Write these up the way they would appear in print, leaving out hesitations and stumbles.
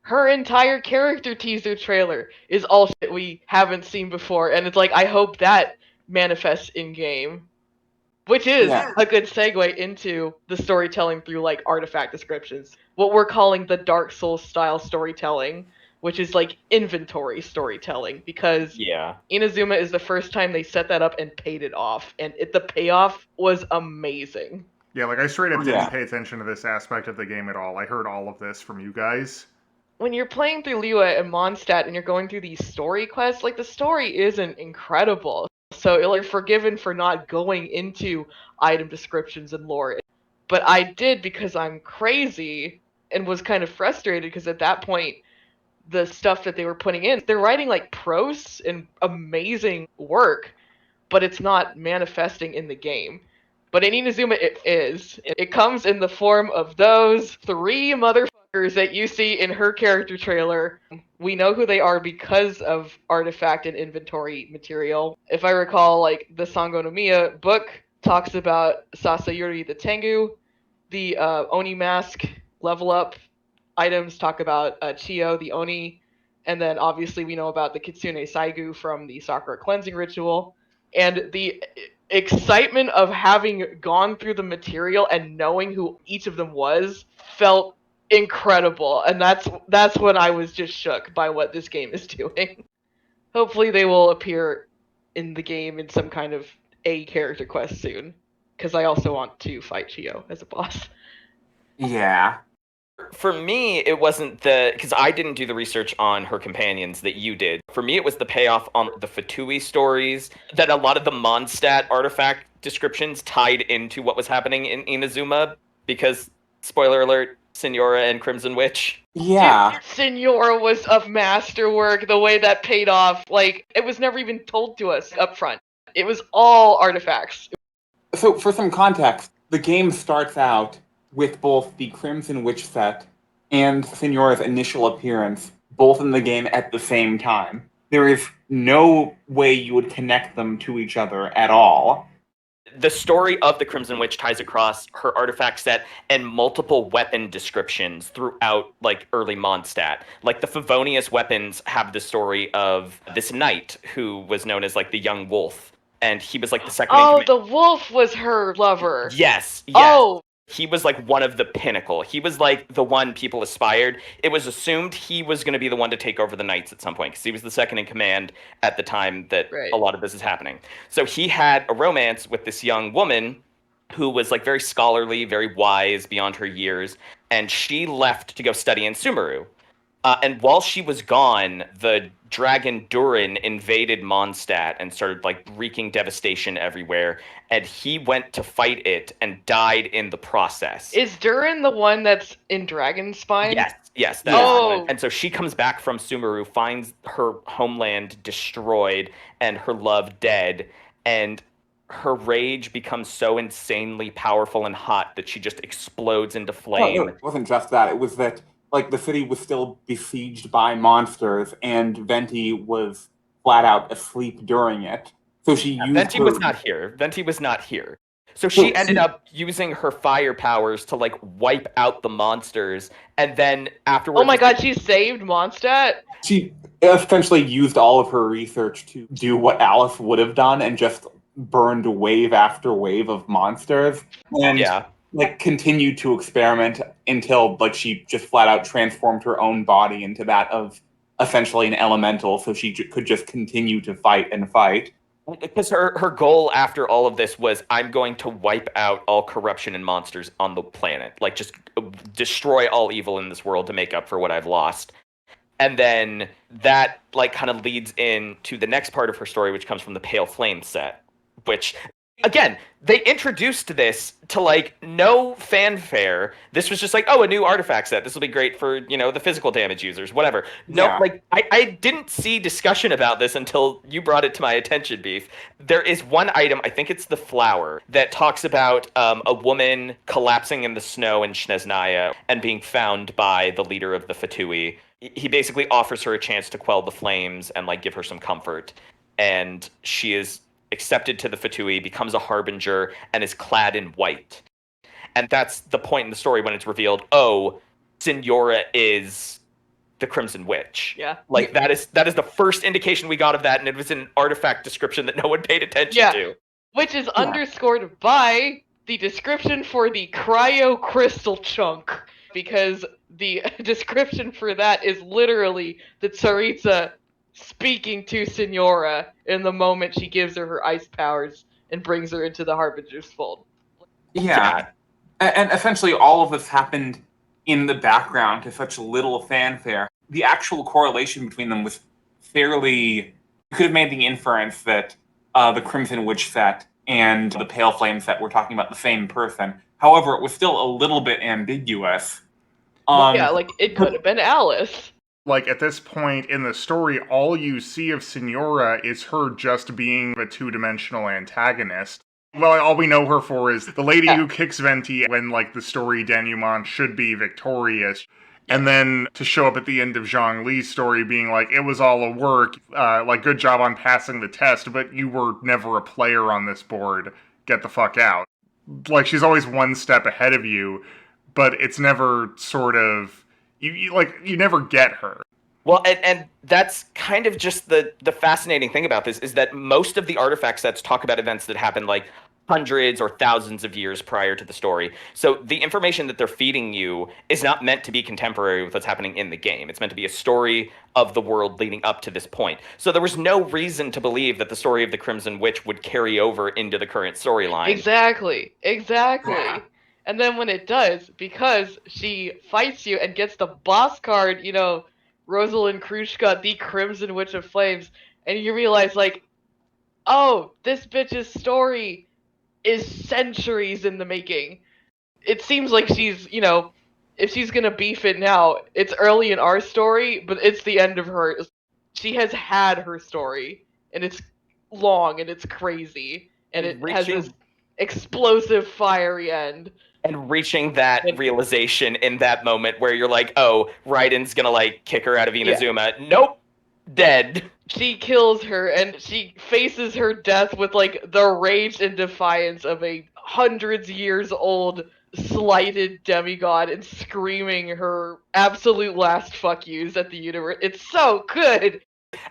her entire character teaser trailer is all shit we haven't seen before, and it's like, I hope that manifests in game. Which is Yeah. a good segue into the storytelling through like artifact descriptions. What we're calling the Dark Souls style storytelling, which is like inventory storytelling, because Yeah. Inazuma is the first time they set that up and paid it off, and the payoff was amazing. Yeah, like I straight up didn't Yeah. pay attention to this aspect of the game at all. I heard all of this from you guys. When you're playing through Liyue and Mondstadt and you're going through these story quests, like the story isn't incredible. So you're forgiven for not going into item descriptions and lore. But I did because I'm crazy and was kind of frustrated because at that point the stuff that they were putting in, they're writing like prose and amazing work, but it's not manifesting in the game. But in Inazuma, it is. It comes in the form of those three motherfuckers that you see in her character trailer. We know who they are because of artifact and inventory material. If I recall, like, the Sango no Miya book talks about Sasayuri the Tengu. The Oni mask level up items talk about Chiyo the Oni. And then obviously we know about the Kitsune Saigu from the Sakura cleansing ritual. And the excitement of having gone through the material and knowing who each of them was felt incredible. And that's when I was just shook by what this game is doing. Hopefully they will appear in the game in some kind of A character quest soon. Because I also want to fight Chiyo as a boss. Yeah. For me, it wasn't because I didn't do the research on her companions that you did. For me, it was the payoff on the Fatui stories, that a lot of the Mondstadt artifact descriptions tied into what was happening in Inazuma, because, spoiler alert, Signora and Crimson Witch. Yeah. Signora was a masterwork, the way that paid off. Like, it was never even told to us up front. It was all artifacts. So, for some context, the game starts out with both the Crimson Witch set and Signora's initial appearance, both in the game at the same time. There is no way you would connect them to each other at all. The story of the Crimson Witch ties across her artifact set and multiple weapon descriptions throughout, like, early Mondstadt. Like, the Favonius weapons have the story of this knight who was known as, like, the Young Wolf. And he was, like, the second in command. The wolf was her lover. Yes. Oh. He was, like, one of the pinnacle. He was, like, the one people aspired. It was assumed he was going to be the one to take over the Knights at some point, because he was the second in command at the time that a lot of this is happening. So he had a romance with this young woman who was, like, very scholarly, very wise beyond her years, and she left to go study in Sumeru. And while she was gone, the dragon Durin invaded Mondstadt and started, like, wreaking devastation everywhere. And he went to fight it and died in the process. Is Durin the one that's in Dragon Spine? Yes. That's And so she comes back from Sumeru, finds her homeland destroyed and her love dead, and her rage becomes so insanely powerful and hot that she just explodes into flame. No, it wasn't just that. It was that, like, the city was still besieged by monsters, and Venti was flat out asleep during it. So she used Venti was not here. So she ended up using her fire powers to, like, wipe out the monsters, and then afterwards... Oh my god, she saved Mondstadt? She essentially used all of her research to do what Alice would have done and just burned wave after wave of monsters. And like, continued to experiment until, like, she just flat out transformed her own body into that of essentially an elemental, so she could just continue to fight and fight. Because her goal after all of this was, I'm going to wipe out all corruption and monsters on the planet. Like, just destroy all evil in this world to make up for what I've lost. And then that, like, kind of leads into the next part of her story, which comes from the Pale Flame set, which... Again, they introduced this to, like, no fanfare. This was just like, oh, a new artifact set. This will be great for, you know, the physical damage users, whatever. No, like, I didn't see discussion about this until you brought it to my attention, Beef. There is one item, I think it's the flower, that talks about a woman collapsing in the snow in Snezhnaya and being found by the leader of the Fatui. He basically offers her a chance to quell the flames and, like, give her some comfort. And she is accepted to the Fatui, becomes a harbinger, and is clad in white. And that's the point in the story when it's revealed, oh, Signora is the Crimson Witch. Yeah. Like that is the first indication we got of that, and it was an artifact description that no one paid attention to. Which is underscored by the description for the cryo crystal chunk, because the description for that is literally the Tsaritsa speaking to Signora in the moment she gives her ice powers and brings her into the Harbinger's fold. Yeah. And essentially all of this happened in the background to such little fanfare. The actual correlation between them was fairly... You could have made the inference that the Crimson Witch set and the Pale Flame set were talking about the same person. However, it was still a little bit ambiguous. Like, it could have been Alice. Like, at this point in the story, all you see of Signora is her just being a two-dimensional antagonist. Well, all we know her for is the lady who kicks Venti when, like, the story denouement should be victorious. And then to show up at the end of Zhongli's story being like, it was all a work, like, good job on passing the test, but you were never a player on this board. Get the fuck out. Like, she's always one step ahead of you, but it's never sort of... You never get her. Well, and that's kind of just the fascinating thing about this, is that most of the artifact sets talk about events that happened like hundreds or thousands of years prior to the story. So the information that they're feeding you is not meant to be contemporary with what's happening in the game. It's meant to be a story of the world leading up to this point. So there was no reason to believe that the story of the Crimson Witch would carry over into the current storyline. Exactly. And then when it does, because she fights you and gets the boss card, Rosalind Krushka, the Crimson Witch of Flames, and you realize, like, oh, this bitch's story is centuries in the making. It seems like she's, if she's gonna beef it now, it's early in our story, but it's the end of her. She has had her story, and it's long, and it's crazy, and it has this explosive, fiery end. And reaching that realization in that moment where you're like, oh, Raiden's gonna, like, kick her out of Inazuma. Yeah. Nope. Dead. She kills her, and she faces her death with, like, the rage and defiance of a hundreds years old slighted demigod and screaming her absolute last fuck yous at the universe. It's so good!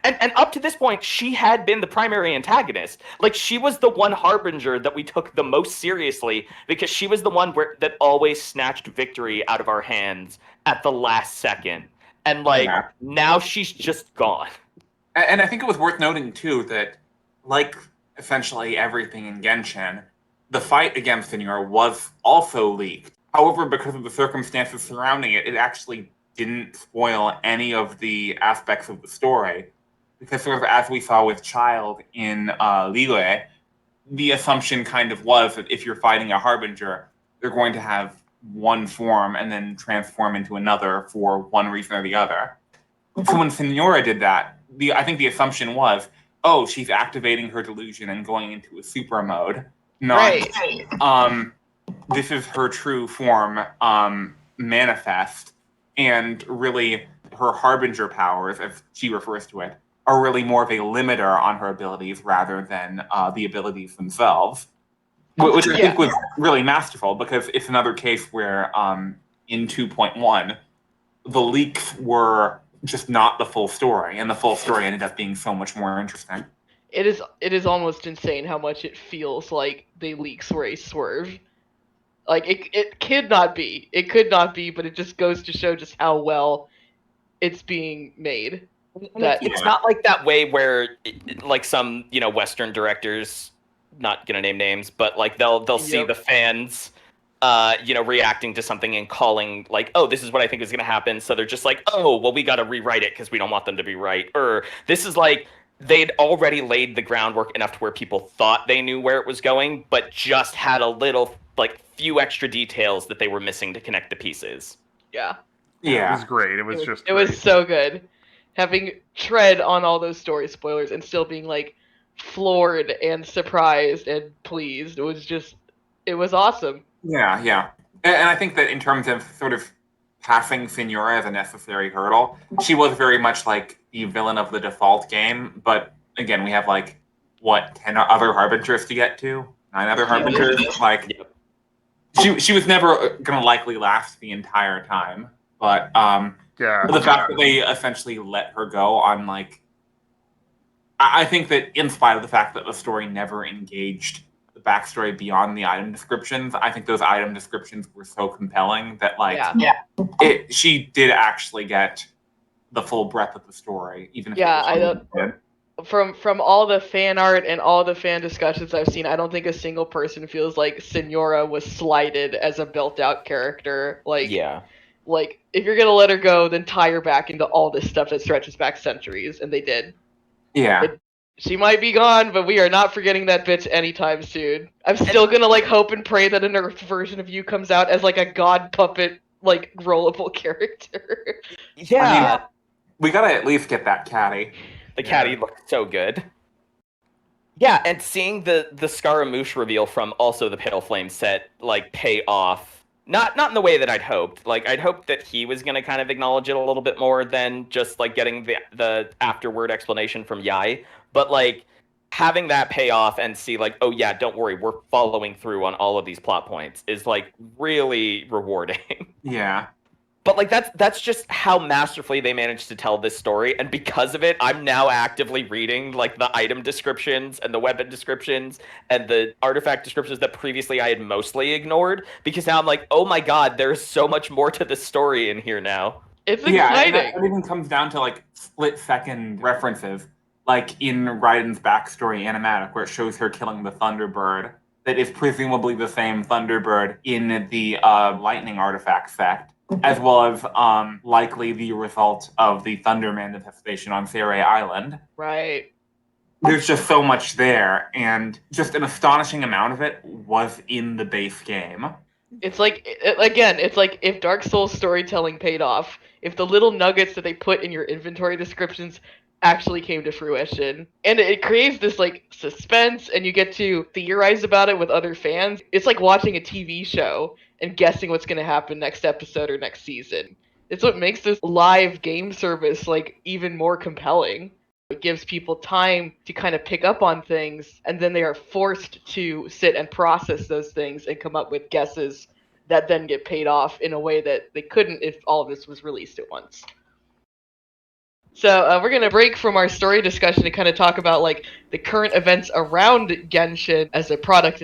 And up to this point, she had been the primary antagonist. Like, she was the one Harbinger that we took the most seriously, because she was the one that always snatched victory out of our hands at the last second. And, like, now she's just gone. And I think it was worth noting, too, that, like essentially everything in Genshin, the fight against Signora was also leaked. However, because of the circumstances surrounding it, it actually didn't spoil any of the aspects of the story. Because sort of as we saw with Child in Lille, the assumption kind of was that if you're fighting a Harbinger, they're going to have one form and then transform into another for one reason or the other. So when Signora did that, I think the assumption was, oh, she's activating her delusion and going into a super mode. Not, this is her true form manifest. And really, her Harbinger powers, as she refers to it, are really more of a limiter on her abilities rather than the abilities themselves. Which I think was really masterful, because it's another case where in 2.1, the leaks were just not the full story, and the full story ended up being so much more interesting. It is almost insane how much it feels like the leaks were a swerve. Like, it could not be. It could not be, but it just goes to show just how well it's being made. It's not like that way where, like, some, Western directors, not gonna name names, but, like, they'll see the fans, reacting to something and calling, like, oh, this is what I think is gonna happen, so they're just like, oh, well, we gotta rewrite it because we don't want them to be right. Or this is like, they'd already laid the groundwork enough to where people thought they knew where it was going, but just had a little, like, few extra details that they were missing to connect the pieces. Yeah. It was great. It was so good. Having tread on all those story spoilers and still being, like, floored and surprised and pleased. It was awesome. Yeah. And I think that in terms of sort of passing Signora as a necessary hurdle, she was very much like the villain of the default game, but again, we have, like, 10 other Harbingers to get to? 9 other Harbingers? Like, she was never going to likely last the entire time, but... Yeah. The fact that they essentially let her go on, like... I think that in spite of the fact that the story never engaged the backstory beyond the item descriptions, I think those item descriptions were so compelling that, like, she did actually get the full breadth of the story, even if it was limited. From all the fan art and all the fan discussions I've seen, I don't think a single person feels like Signora was slighted as a built-out character. Like, if you're gonna let her go, then tie her back into all this stuff that stretches back centuries, and they did. Yeah. She might be gone, but we are not forgetting that bitch anytime soon. I'm still gonna, like, hope and pray that a nerfed version of you comes out as, like, a god puppet, like, rollable character. Yeah. I mean, we gotta at least get that Catty. The Catty looked so good. Yeah, and seeing the Scaramouche reveal from also the Pale Flame set, like, pay off. Not in the way that I'd hoped. Like, I'd hoped that he was going to kind of acknowledge it a little bit more than just, like, getting the afterward explanation from Yai. But, like, having that pay off and see, like, oh, yeah, don't worry, we're following through on all of these plot points is, like, really rewarding. Yeah. But, like, that's just how masterfully they managed to tell this story, and because of it, I'm now actively reading, like, the item descriptions and the weapon descriptions and the artifact descriptions that previously I had mostly ignored, because now I'm like, oh my god, there's so much more to this story in here now. It's exciting! Yeah, and that even comes down to, like, split-second references, like in Raiden's backstory animatic, where it shows her killing the Thunderbird, that is presumably the same Thunderbird in the Lightning artifact set. As well as likely the result of the Thunder manifestation on Seirei Island. Right. There's just so much there, and just an astonishing amount of it was in the base game. It's like, again, it's like if Dark Souls storytelling paid off, if the little nuggets that they put in your inventory descriptions actually came to fruition. And it creates this, like, suspense, and you get to theorize about it with other fans. It's like watching a TV show and guessing what's going to happen next episode or next season. It's what makes this live game service, like, even more compelling. It gives people time to kind of pick up on things, and then they are forced to sit and process those things and come up with guesses that then get paid off in a way that they couldn't if all of this was released at once. So we're going to break from our story discussion to kind of talk about, like, the current events around Genshin as a product.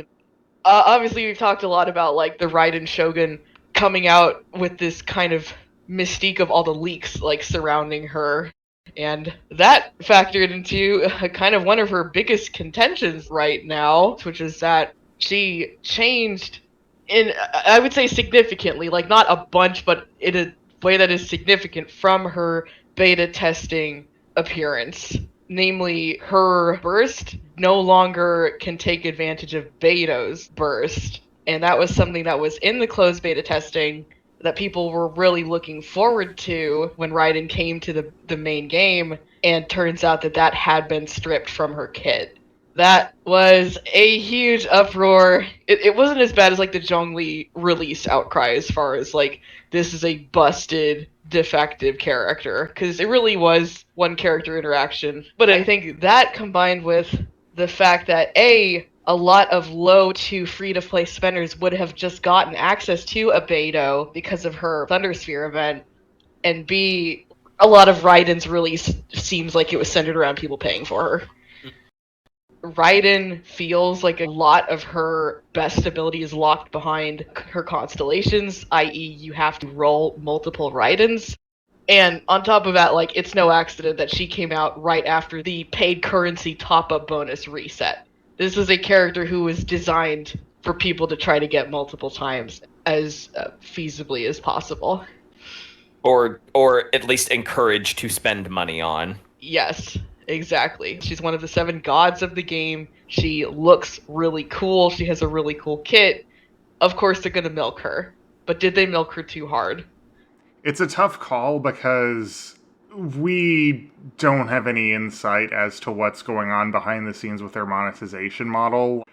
Obviously, we've talked a lot about, like, the Raiden Shogun coming out with this kind of mystique of all the leaks, like, surrounding her. And that factored into kind of one of her biggest contentions right now, which is that she changed in, I would say significantly, like, not a bunch, but in a way that is significant from her beta testing appearance. Namely, her burst no longer can take advantage of Beidou's burst. And that was something that was in the closed beta testing that people were really looking forward to when Raiden came to the main game, and turns out that had been stripped from her kit. That was a huge uproar. It wasn't as bad as, like, the Zhongli release outcry as far as, like, this is a busted, defective character, because it really was one character interaction. But I think that combined with the fact that a lot of low to free-to-play spenders would have just gotten access to a Beidou because of her Thundersphere event, and B, a lot of Raiden's release seems like it was centered around people paying for her. Raiden feels like a lot of her best ability is locked behind her constellations, i.e. you have to roll multiple Raidens. And on top of that, like, it's no accident that she came out right after the paid currency top-up bonus reset. This is a character who was designed for people to try to get multiple times as feasibly as possible. Or at least encouraged to spend money on. Yes, exactly. She's one of the 7 gods of the game. She looks really cool. She has a really cool kit. Of course they're going to milk her. But did they milk her too hard? It's a tough call because we don't have any insight as to what's going on behind the scenes with their monetization model.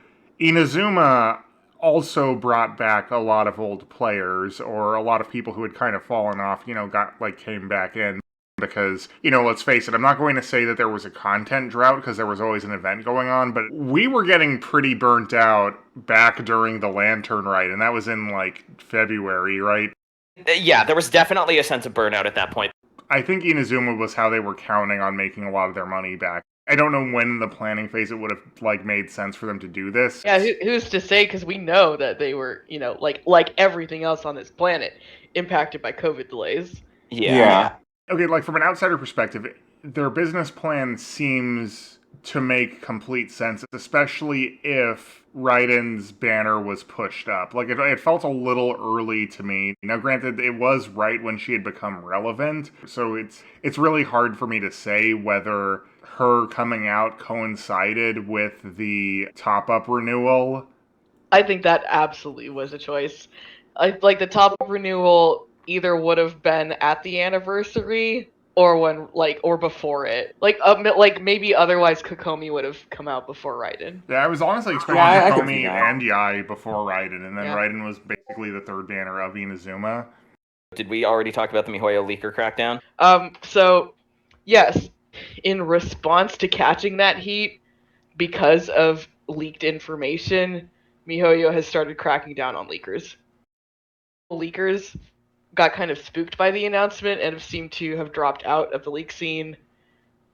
Inazuma also brought back a lot of old players, or a lot of people who had kind of fallen off, came back in. Because, let's face it, I'm not going to say that there was a content drought, because there was always an event going on, but we were getting pretty burnt out back during the Lantern Rite, and that was in, February, right? Yeah, there was definitely a sense of burnout at that point. I think Inazuma was how they were counting on making a lot of their money back. I don't know when in the planning phase it would have like made sense for them to do this. Yeah, who's to say? Because we know that they were, like everything else on this planet, impacted by COVID delays. Yeah. Okay, like from an outsider perspective, their business plan seems to make complete sense, especially if Raiden's banner was pushed up. Like, it felt a little early to me. Now, granted, it was right when she had become relevant, so it's really hard for me to say whether her coming out coincided with the top-up renewal. I think that absolutely was a choice. Like the top renewal either would have been at the anniversary or or before it. Like maybe otherwise Kokomi would have come out before Raiden. Yeah, I was honestly expecting I could see Kokomi that. and Yai before Raiden, and then Yeah. Raiden was basically the third banner of Inazuma. Did we already talk about the MiHoYo leaker crackdown? So yes, in response to catching that heat because of leaked information, MiHoYo has started cracking down on leakers. Leakers got kind of spooked by the announcement and seem to have dropped out of the leak scene.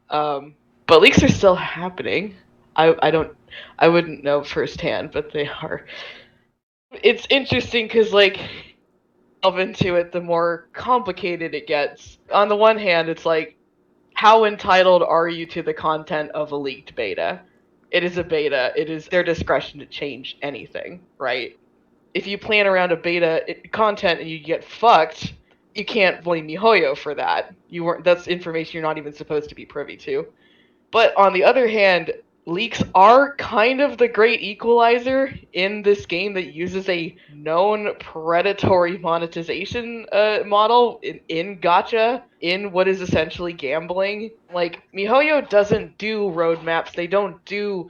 But leaks are still happening. I wouldn't know firsthand, but they are. It's interesting because delve into it, the more complicated it gets. On the one hand, it's like, how entitled are you to the content of a leaked beta? It is a beta. It is their discretion to change anything, right? If you plan around a beta content and you get fucked, you can't blame MiHoYo for that. That's information you're not even supposed to be privy to. But on the other hand, leaks are kind of the great equalizer in this game that uses a known predatory monetization model in gacha, in what is essentially gambling. Like, MiHoYo doesn't do roadmaps, they don't do,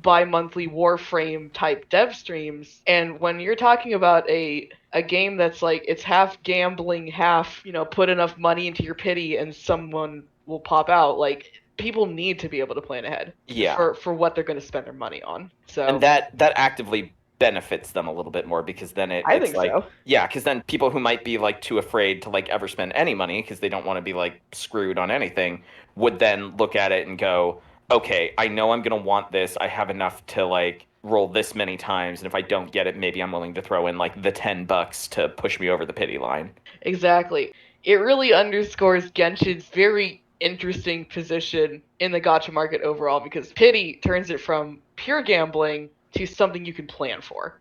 bi-monthly Warframe type dev streams. And when you're talking about a game that's like, it's half gambling, half, put enough money into your pity and someone will pop out, like, people need to be able to plan ahead for what they're going to spend their money on. So, and that actively benefits them a little bit more, because then I it's think like, so. yeah, because then people who might be like too afraid to like ever spend any money because they don't want to be like screwed on anything would then look at it and go, okay, I know I'm gonna want this. I have enough to like roll this many times, and if I don't get it, maybe I'm willing to throw in like the $10 to push me over the pity line. Exactly. It really underscores Genshin's very interesting position in the gacha market overall, because pity turns it from pure gambling to something you can plan for.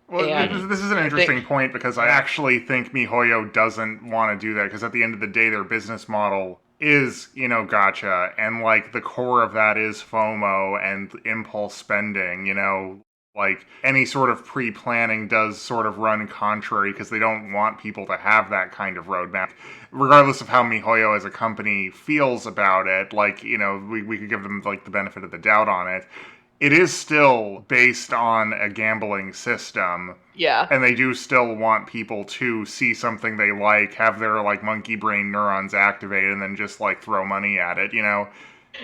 Well, And this is an interesting point, because I actually think MiHoYo doesn't want to do that, because at the end of the day, their business model is, gacha, and like the core of that is FOMO and impulse spending, like any sort of pre-planning does sort of run contrary, because they don't want people to have that kind of roadmap. Regardless of how MiHoYo as a company feels about it, like, we could give them like the benefit of the doubt on it. It is still based on a gambling system. yeah. And they do still want people to see something they like, have their like monkey brain neurons activate, and then just like throw money at it,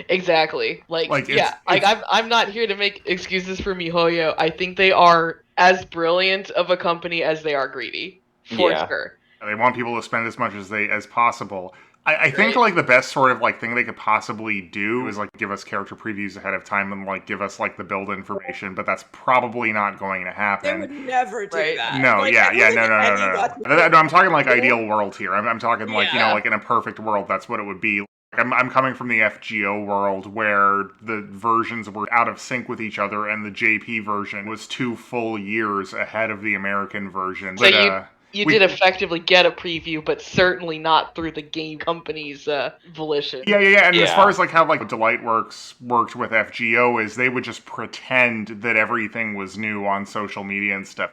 Exactly. It's I'm not here to make excuses for MiHoYo. I think they are as brilliant of a company as they are greedy, for sure. They want people to spend as much as possible. I think Right. like the best sort of like thing they could possibly do is like give us character previews ahead of time and like give us like the build information, but that's probably not going to happen. They would never do Right. that. No, Like, yeah, I don't yeah, think no. any No, I'm talking like people- ideal world here. I'm talking like, Yeah. like in a perfect world, that's what it would be. I'm coming from the FGO world where the versions were out of sync with each other, and the JP version was 2 full years ahead of the American version. So But, you we- did effectively get a preview, but certainly not through the game company's volition. Yeah. And as Yeah. far as like how like Delightworks worked with FGO is they would just pretend that everything was new on social media and stuff.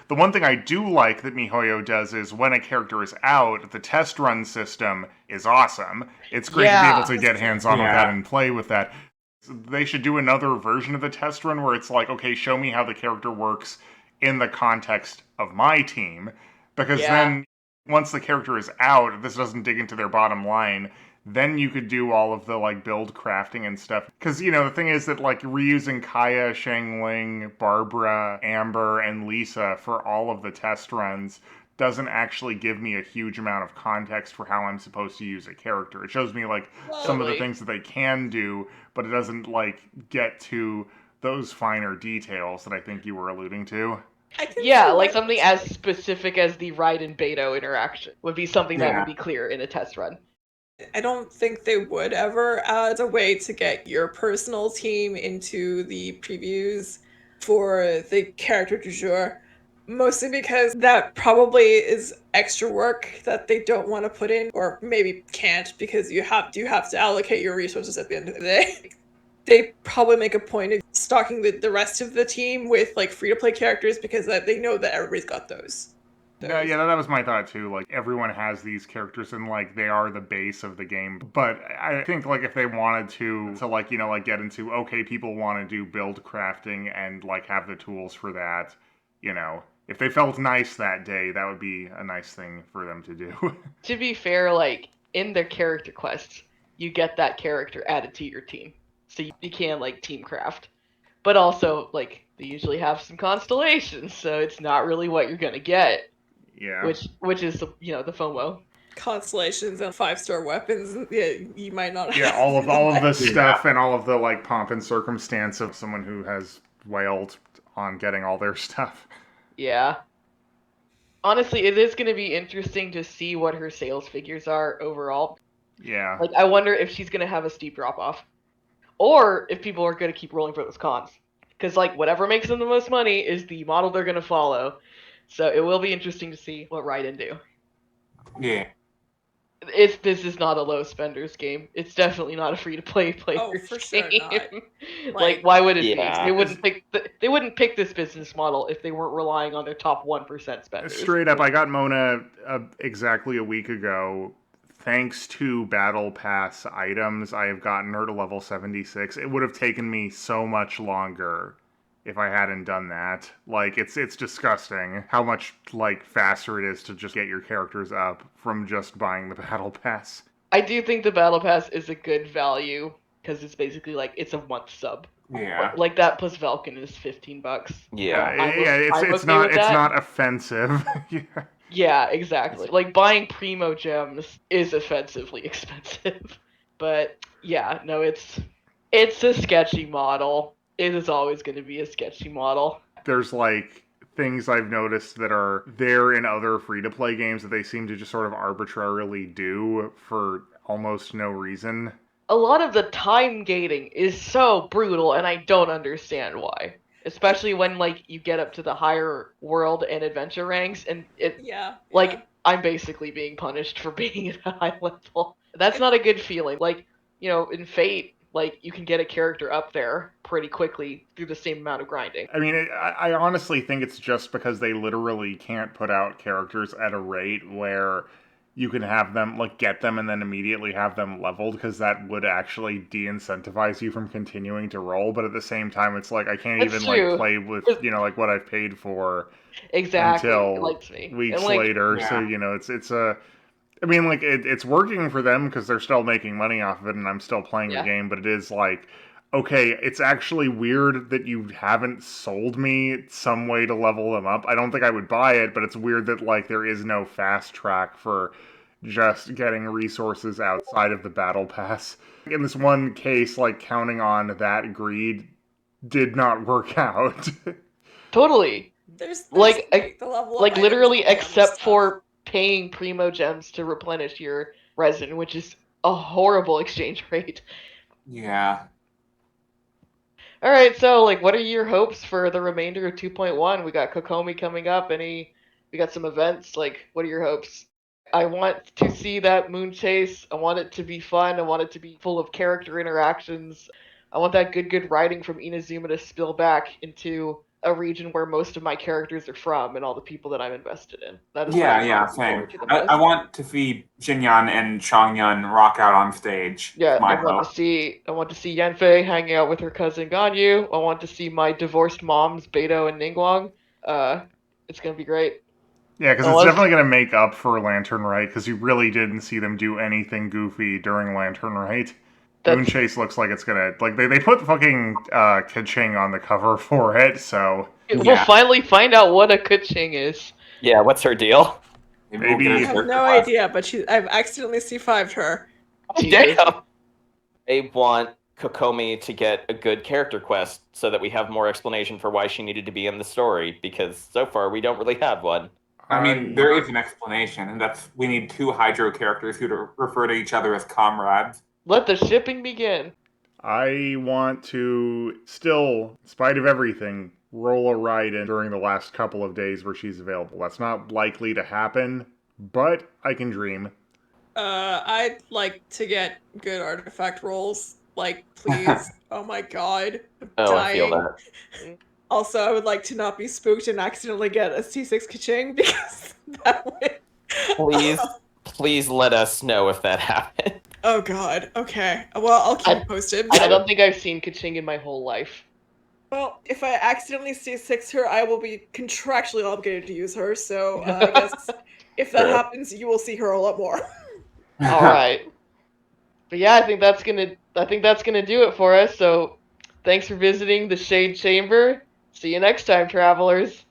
The one thing I do like that MiHoYo does is when a character is out, the test run system is awesome. It's great to be able to get hands-on with that and play with that. They should do another version of the test run where it's like, okay, show me how the character works in the context of my team. Because then, once the character is out, this doesn't dig into their bottom line, then you could do all of the like build crafting and stuff. Because, the thing is that like reusing Kaya, Shangling, Barbara, Amber, and Lisa for all of the test runs doesn't actually give me a huge amount of context for how I'm supposed to use a character. It shows me, like, some of the things that they can do, but it doesn't, like, get to those finer details that I think you were alluding to. Yeah, like something as specific as the Raiden Beidou interaction would be something that would be clear in a test run. I don't think they would ever add a way to get your personal team into the previews for the character du jour. Mostly because that probably is extra work that they don't want to put in, or maybe can't because you have to allocate your resources at the end of the day. They probably make a point of stocking the rest of the team with like free-to-play characters because they know that everybody's got those. Yeah, that was my thought too. Like, everyone has these characters and, like, they are the base of the game. But I think, like, if they wanted to like, you know, like, get into, okay, people want to do build crafting and, like, have the tools for that, you know, if they felt nice that day, that would be a nice thing for them to do. To be fair, like, in their character quests, you get that character added to your team. So you can, like, team craft. But also, like, they usually have some constellations, so it's not really what you're gonna get. Yeah. Which is, you know, the FOMO. Constellations and 5-star weapons, you might not have. Yeah, all of the stuff and all of the, like, pomp and circumstance of someone who has wailed on getting all their stuff. Yeah. Honestly, it is going to be interesting to see what her sales figures are overall. Yeah. Like, I wonder if she's going to have a steep drop-off. Or if people are going to keep rolling for those cons. Because, like, whatever makes them the most money is the model they're going to follow. So it will be interesting to see what Raiden do. Yeah. This is not a low spenders game. It's definitely not a free-to-play player. Oh, for sure game. not. Like, why would it be? Yeah. They wouldn't pick this business model if they weren't relying on their top 1% spenders. Straight up, I got Mona exactly a week ago. Thanks to Battle Pass items, I have gotten her to level 76. It would have taken me so much longer if I hadn't done that. Like, it's disgusting how much, like, faster it is to just get your characters up from just buying the Battle Pass. I do think the Battle Pass is a good value, because it's basically, like, it's a month sub. Yeah. Like, that plus Velkin is $15. Yeah. It's not offensive. Yeah. Yeah, exactly. Like, buying Primo gems is offensively expensive. But, yeah, no, it's a sketchy model. It is always going to be a sketchy model. There's, like, things I've noticed that are there in other free-to-play games that they seem to just sort of arbitrarily do for almost no reason. A lot of the time gating is so brutal, and I don't understand why. Especially when, like, you get up to the higher world and adventure ranks, and I'm basically being punished for being at a high level. That's not a good feeling. Like, you know, in Fate, like, you can get a character up there pretty quickly through the same amount of grinding. I mean, I honestly think it's just because they literally can't put out characters at a rate where you can have them, like, get them and then immediately have them leveled, because that would actually de-incentivize you from continuing to roll, but at the same time, it's like, I can't That's even, true. like, play with, you know, like, what I've paid for Exactly. until weeks later, yeah. so, you know, it's a... I mean, like, it's working for them because they're still making money off of it and I'm still playing the game, but it is like, okay, it's actually weird that you haven't sold me some way to level them up. I don't think I would buy it, but it's weird that, like, there is no fast track for just getting resources outside of the Battle Pass. In this one case, like, counting on that greed did not work out. Totally. There's the level of literally, except for paying Primo gems to replenish your resin, which is a horrible exchange rate. Yeah. Alright, so, like, what are your hopes for the remainder of 2.1? We got Kokomi coming up, we got some events, like, what are your hopes? I want to see that moon chase, I want it to be fun, I want it to be full of character interactions, I want that good writing from Inazuma to spill back into a region where most of my characters are from and all the people that I'm invested in. That is same. I want to see Xinyan and Xiangyun rock out on stage. Yeah, I want to see Yanfei hanging out with her cousin Ganyu. I want to see my divorced moms, Beidou and Ningguang. It's gonna be great. Yeah, because it's definitely going to make up for Lantern Rite, because you really didn't see them do anything goofy during Lantern Rite. Moonchase looks like it's gonna, like, they put fucking Kaching on the cover for it, so... We'll finally find out what a Kaching is. Yeah, what's her deal? Maybe- we'll I get a have character no class. idea, but I've accidentally C5'd her. Jesus. Damn. I want Kokomi to get a good character quest so that we have more explanation for why she needed to be in the story, because so far we don't really have one. I mean, there is an explanation, and that's we need 2 Hydro characters who to refer to each other as comrades. Let the shipping begin. I want to still, in spite of everything, roll a Raiden during the last couple of days where she's available. That's not likely to happen, but I can dream. I'd like to get good artifact rolls. Like, please. Oh my god. I'm Oh, dying. I feel that. Also, I would like to not be spooked and accidentally get a C6 Kaching because that would. Please let us know if that happened. Oh god. Okay. Well, I'll keep you posted. I don't think I've seen Kaching in my whole life. Well, if I accidentally C6 her, I will be contractually obligated to use her. So I guess if that happens, you will see her a lot more. All right. But yeah, I think that's gonna do it for us. So, thanks for visiting the Shade Chamber. See you next time, travelers.